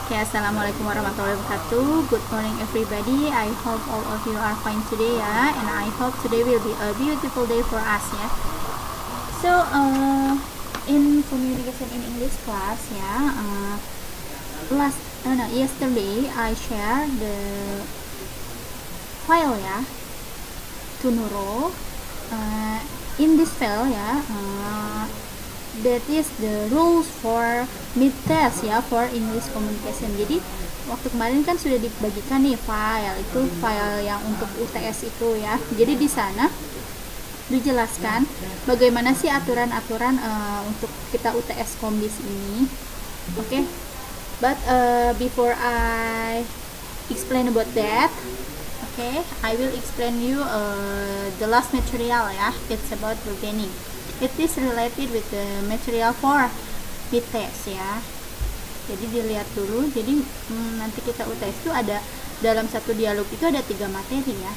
Okay, assalamualaikum warahmatullahi wabarakatuh. Good morning everybody. I hope all of you are fine today ya, and I hope today will be a beautiful day for us ya. So in communication in English class ya, yesterday I share the file ya to Nurul. In this file ya, that is the rules for mid test ya, for English communication. Jadi waktu kemarin kan sudah dibagikan nih file yang untuk UTS itu ya. Jadi di sana dijelaskan bagaimana sih aturan-aturan untuk kita UTS Kombis ini. Oke. But before I explain about that, okay, I will explain you the last material ya. It's about bargaining. It is related with the material for mid-test ya. Jadi dilihat dulu. Jadi nanti kita UTS itu ada dalam satu dialog itu ada 3 materi ya.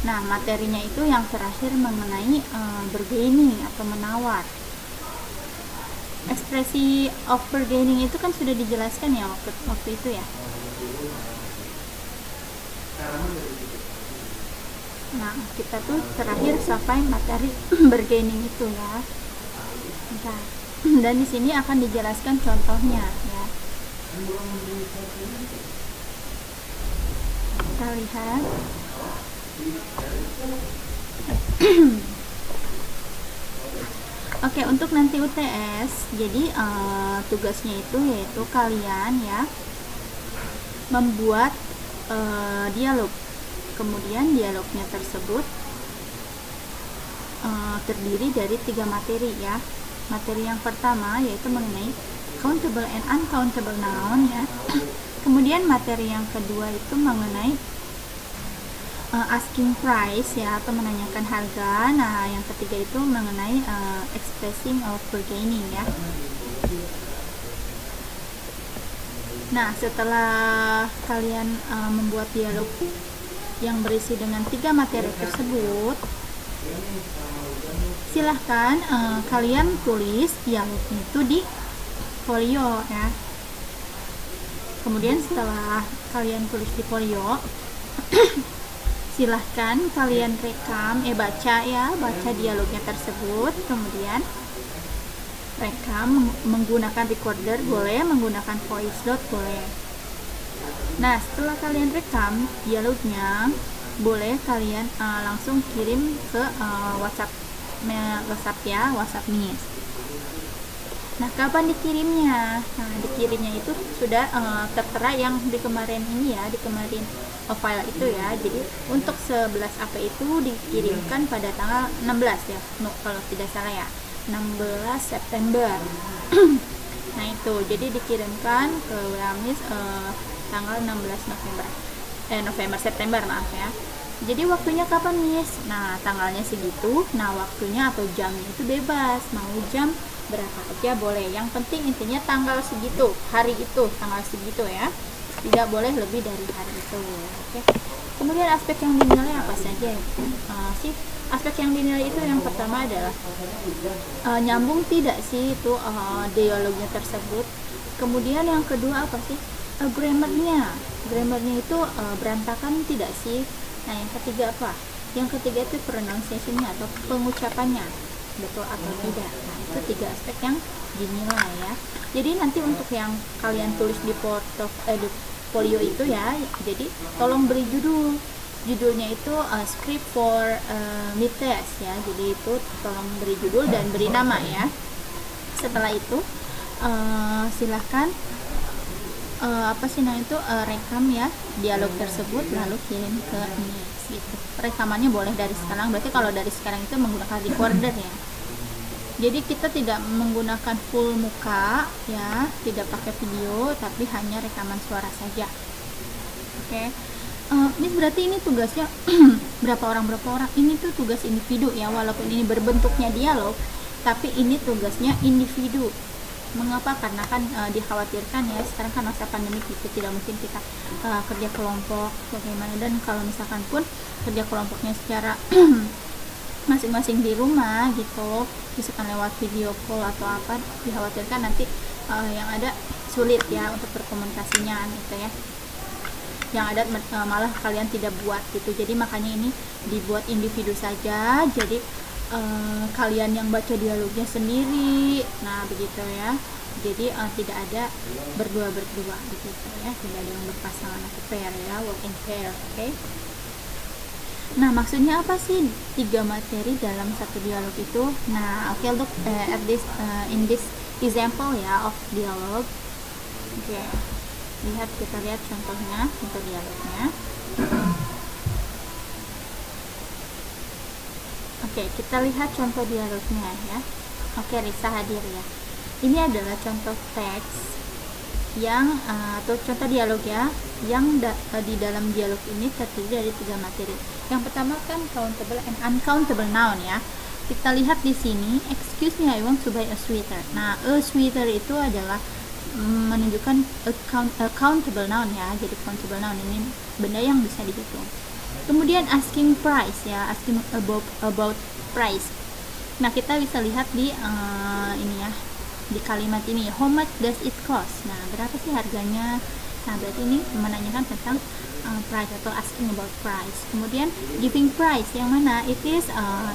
Nah, materinya itu yang terakhir mengenai bargaining atau menawar. Ekspresi of bargaining itu kan sudah dijelaskan ya waktu itu ya. Nah, kita tuh terakhir sampai materi bargaining itu ya. Bentar. Dan di sini akan dijelaskan contohnya ya. Kita lihat. Oke, untuk nanti UTS, jadi tugasnya itu yaitu kalian ya membuat dialog. Kemudian dialognya tersebut terdiri dari 3 materi ya. Materi yang pertama yaitu mengenai countable and uncountable noun ya. Kemudian materi yang kedua itu mengenai asking price ya, atau menanyakan harga. Nah, yang ketiga itu mengenai expressing of bargaining ya. Nah, setelah kalian membuat dialog yang berisi dengan 3 materi tersebut, silahkan kalian tulis dialognya itu di folio ya. Kemudian setelah kalian tulis di folio, silahkan kalian rekam, baca dialognya tersebut. Kemudian rekam menggunakan recorder boleh, menggunakan voice note boleh. Nah, setelah kalian rekam dialognya, boleh kalian langsung kirim ke WhatsApp ya, WhatsApp Miss. Nah, kapan dikirimnya? Nah, dikirimnya itu sudah tertera yang di kemarin ini ya, di kemarin file itu ya. Jadi untuk 11 AP itu dikirimkan pada tanggal 16 ya, kalau tidak salah ya, 16 September. Nah, itu jadi dikirimkan ke Miss tanggal 16 September maaf ya. Jadi waktunya kapan Miss? Nah, tanggalnya segitu. Nah, waktunya atau jamnya itu bebas, mau jam berapa aja boleh. Yang penting intinya tanggal segitu, hari itu tanggal segitu ya. Tidak boleh lebih dari hari itu. Oke. Kemudian aspek yang dinilai apa saja sih? Aspek yang dinilai itu yang pertama adalah nyambung tidak sih itu dialognya tersebut. Kemudian yang kedua apa sih? Grammarnya itu berantakan tidak sih. Nah, yang ketiga apa? Yang ketiga itu pronunciation-nya atau pengucapannya betul atau tidak. Nah, itu 3 aspek yang dinilai ya. Jadi nanti untuk yang kalian tulis di portfolio itu ya, jadi tolong beri judulnya itu script for mid test ya. Jadi itu tolong beri judul dan beri nama ya. Setelah itu silahkan rekam ya dialog tersebut lalu kirim ke Miss gitu. Rekamannya boleh dari sekarang, berarti kalau dari sekarang itu menggunakan recorder ya. Jadi kita tidak menggunakan full muka ya, tidak pakai video, tapi hanya rekaman suara saja. Oke. Miss, berarti ini tugasnya berapa orang? Ini tuh tugas individu ya, walaupun ini berbentuknya dialog, tapi ini tugasnya individu. Mengapa? Karena kan dikhawatirkan ya, sekarang kan masa pandemi gitu, tidak mungkin kita kerja kelompok bagaimana. Dan kalau misalkan pun kerja kelompoknya secara masing-masing di rumah gitu, misalkan lewat video call atau apa, dikhawatirkan nanti yang ada sulit ya untuk berkomunikasinya gitu ya, yang ada malah kalian tidak buat gitu. Jadi makanya ini dibuat individu saja, jadi kalian yang baca dialognya sendiri, nah begitu ya. Jadi tidak ada berdua-berdua begitu ya, tidak ada yang berpasangan atau pair ya, work in pair. Oke. Nah, maksudnya apa sih 3 materi dalam satu dialog itu? Nah, oke, look at this in this example ya of dialog. Oke. Kita lihat contohnya untuk dialognya. Oke, kita lihat contoh dialognya ya. Oke, Risa hadir ya. Ini adalah contoh teks yang atau contoh dialog ya, yang di dalam dialog ini terdiri dari 3 materi. Yang pertama kan countable and uncountable noun ya. Kita lihat di sini, excuse me, I want to buy a sweater. Nah, a sweater itu adalah menunjukkan countable noun ya. Jadi countable noun ini benda yang bisa dihitung. Kemudian asking price ya, asking about price. Nah, kita bisa lihat di ini ya, di kalimat ini, how much does it cost? Nah, berapa sih harganya? Nah, berarti ini menanyakan tentang price atau asking about price. Kemudian giving price yang mana? It is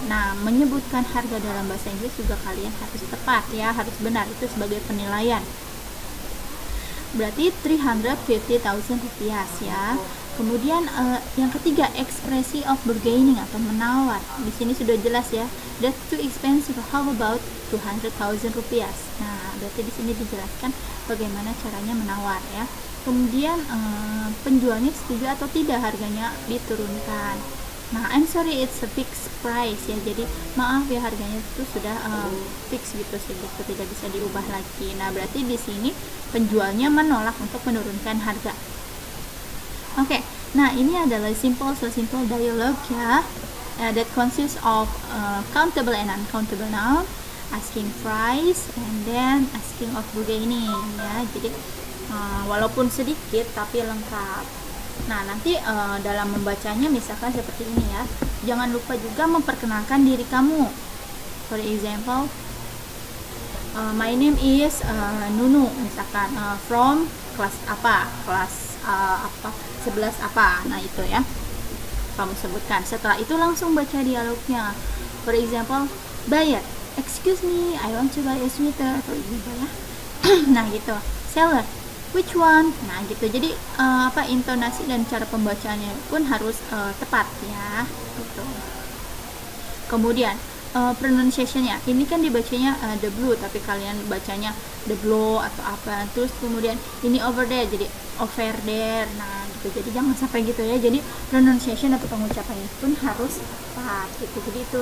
nah, menyebutkan harga dalam bahasa Inggris juga kalian harus tepat ya, harus benar, itu sebagai penilaian. Berarti 350.000 rupiah ya. Kemudian yang ketiga, ekspresi of bargaining atau menawar. Di sini sudah jelas ya. That's too expensive. How about 200.000 rupiah? Nah, berarti di sini dijelaskan bagaimana caranya menawar ya. Kemudian penjualnya setuju atau tidak harganya diturunkan. Nah, I'm sorry, it's a fixed price ya. Jadi maaf ya, harganya itu sudah fix gitu sih, gitu, tidak bisa diubah lagi. Nah, berarti di sini penjualnya menolak untuk menurunkan harga. Oke, nah ini adalah simple dialogue ya, that consists of countable and uncountable noun, asking price, and then asking of bargaining ya. Jadi walaupun sedikit tapi lengkap. Nah, nanti dalam membacanya misalkan seperti ini ya, jangan lupa juga memperkenalkan diri kamu. For example, my name is Nunu, misalkan from kelas apa, kelas apa, 11 apa. Nah, itu ya kamu sebutkan. Setelah itu langsung baca dialognya. For example, buyer, excuse me, I want to buy a sweater, for example ya. Nah, gitu. Seller, which one? Nah, gitu. Jadi intonasi dan cara pembacaannya pun harus tepat ya, gitu. Kemudian pronunciation-nya, ini kan dibacanya the blue, tapi kalian bacanya the blow atau apa. Terus kemudian ini over there, jadi over there. Nah, gitu. Jadi jangan sampai gitu ya. Jadi pronunciation atau pengucapannya pun harus tepat gitu. Jadi itu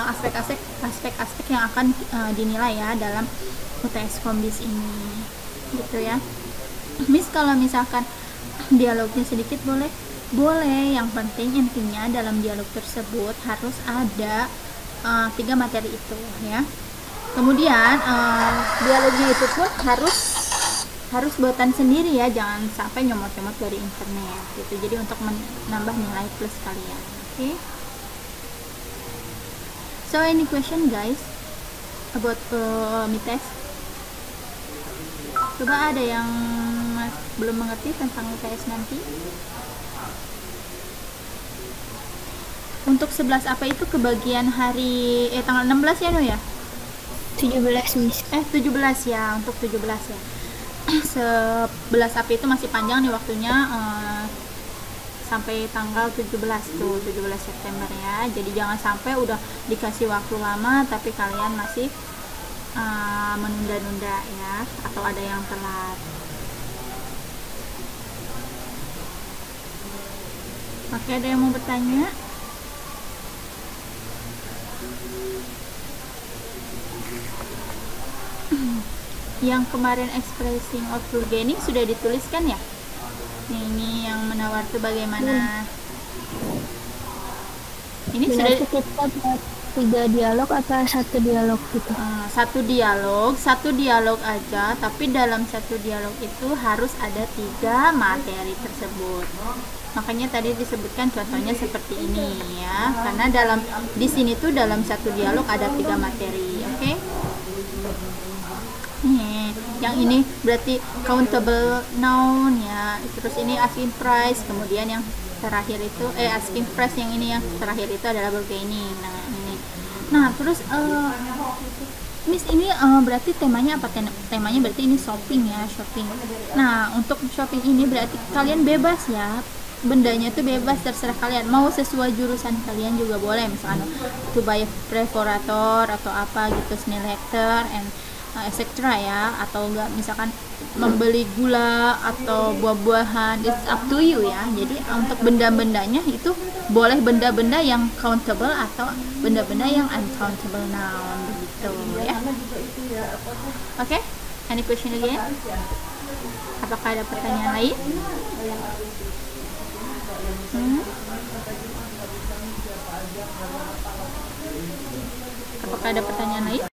aspek-aspek yang akan dinilai ya dalam UTS Kombis ini, gitu ya. Miss, kalau misalkan dialognya sedikit boleh, yang penting intinya dalam dialog tersebut harus ada 3 materi itu ya. Kemudian dialognya itu pun harus buatan sendiri ya, jangan sampai nyomot-nyomot dari internet gitu. Jadi untuk menambah nilai plus kalian. Okay? So any question guys about MITES? Coba ada yang belum mengerti tentang UTS nanti? Untuk 11 apa itu kebagian hari tanggal 16 ya No ya? 17 Miss. 17 ya, untuk 17 ya. 11 apa itu masih panjang nih waktunya, sampai tanggal 17 tuh, 17 September ya. Jadi jangan sampai udah dikasih waktu lama tapi kalian masih menunda-nunda ya, atau ada yang telat. Oke, ada yang mau bertanya? Yang kemarin expressing of bargaining sudah dituliskan ya? Ini yang menawar itu bagaimana? Ini sudah kita 3 dialog atau 1 dialog gitu? Satu dialog aja, tapi dalam satu dialog itu harus ada 3 materi tersebut. Makanya tadi disebutkan contohnya seperti ini ya, karena di sini tuh dalam satu dialog ada 3 materi, oke? Yang ini berarti countable noun ya. Terus ini asking price, kemudian yang terakhir itu asking price, yang ini yang terakhir itu adalah bargaining. Nah, ini. Nah, terus Miss, ini berarti temanya apa? Temanya berarti ini shopping ya, shopping. Nah, untuk shopping ini berarti kalian bebas ya. Bendanya tuh bebas, terserah kalian. Mau sesuai jurusan kalian juga boleh. Misalkan to buy preparator atau apa gitu, selector and etc. ya. Atau enggak misalkan membeli gula atau buah-buahan, it's up to you ya. Jadi untuk benda-bendanya itu boleh benda-benda yang countable atau benda-benda yang uncountable noun begitu ya. Oke, any question again? Apakah ada pertanyaan lain? Apakah ada pertanyaan lain?